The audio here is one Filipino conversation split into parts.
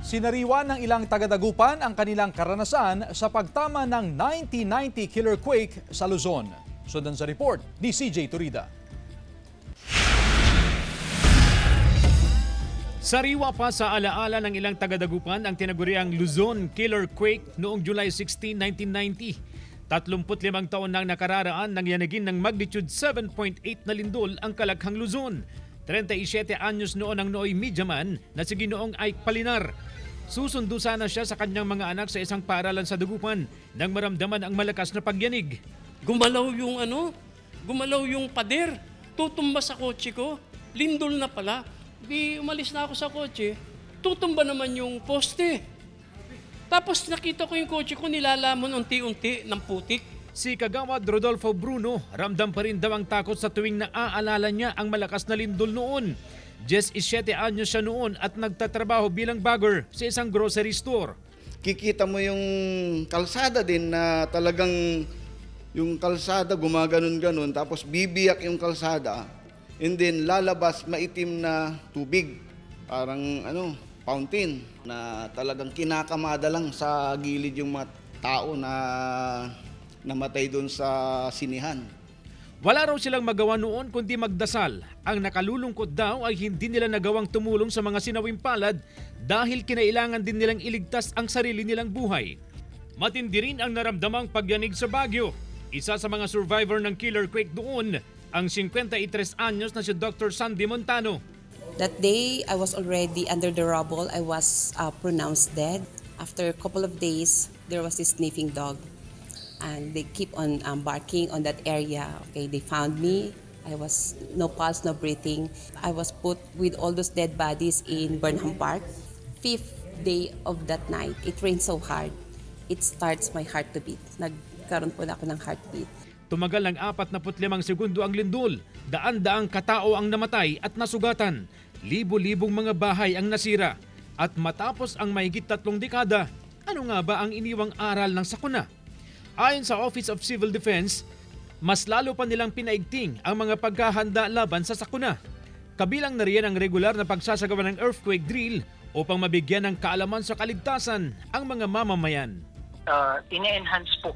Sinariwa ng ilang taga-Dagupan ang kanilang karanasan sa pagtama ng 1990 killer quake sa Luzon. Sundan sa report ni CJ Turida. Sariwa pa sa alaala ng ilang taga-Dagupan ang tinaguriang Luzon killer quake noong July 16, 1990. 35 taon nang nakararaan nang yanagin ng magnitude 7.8 na lindol ang Kalakhang, Luzon. 37 anyos noon ang Nooy Midyaman na si Ginoong Ike Palinar. Susundo sana siya sa kanyang mga anak sa isang paaralan sa Dagupan nang maramdaman ang malakas na pagyanig. Gumalaw yung pader. Tutumba sa kotse ko. Lindol na pala. Di umalis na ako sa kotse. Tutumba naman yung poste. Tapos nakita ko yung kotse ko nilalamon unti-unti ng putik. Si Kagawad Rodolfo Bruno, ramdam pa rin daw ang takot sa tuwing naaalala niya ang malakas na lindol noon. 17 anyos siya noon at nagtatrabaho bilang bagger sa isang grocery store. Kikita mo yung kalsada din na talagang yung kalsada gumaganon-ganon tapos bibiyak yung kalsada and then lalabas maitim na tubig. Parang fountain na talagang kinakamada lang sa gilid yung mga tao na namatay doon sa sinihan. Wala raw silang magawa noon kundi magdasal. Ang nakalulungkot daw ay hindi nila nagawang tumulong sa mga sinawing palad dahil kinailangan din nilang iligtas ang sarili nilang buhay. Matindi rin ang naramdamang pagyanig sa Baguio. Isa sa mga survivor ng killer quake doon, ang 53 anyos na si Dr. Sandy Montano. That day, I was already under the rubble. I was pronounced dead. After a couple of days, there was this sniffing dog. And they keep on barking on that area. Okay, they found me. I was no pulse, no breathing. I was put with all those dead bodies in Burnham Park. 5th day of that night, it rained so hard. It starts my heart to beat. Nagkaroon po na ako ng heartbeat. Tumagal ng 45 segundo ang lindol. Daan-daang katao ang namatay at nasugatan. Libo-libong mga bahay ang nasira. At matapos ang mahigit 3 dekada, ano nga ba ang iniwang aral ng sakuna? Ayon sa Office of Civil Defense, mas lalo pa nilang pinaigting ang mga paghahanda laban sa sakuna. Kabilang na riyan ang regular na pagsasagawa ng earthquake drill upang mabigyan ng kaalaman sa kaligtasan ang mga mamamayan. Ine-enhance po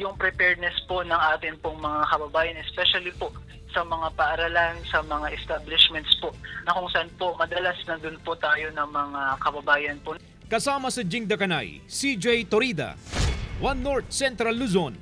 yung preparedness po ng atin pong mga kababayan, especially po sa mga paaralan, sa mga establishments po, na kung saan po madalas nandun po tayo ng mga kababayan po. Kasama sa Jing Dakanay, CJ Torida, One North Central Luzon.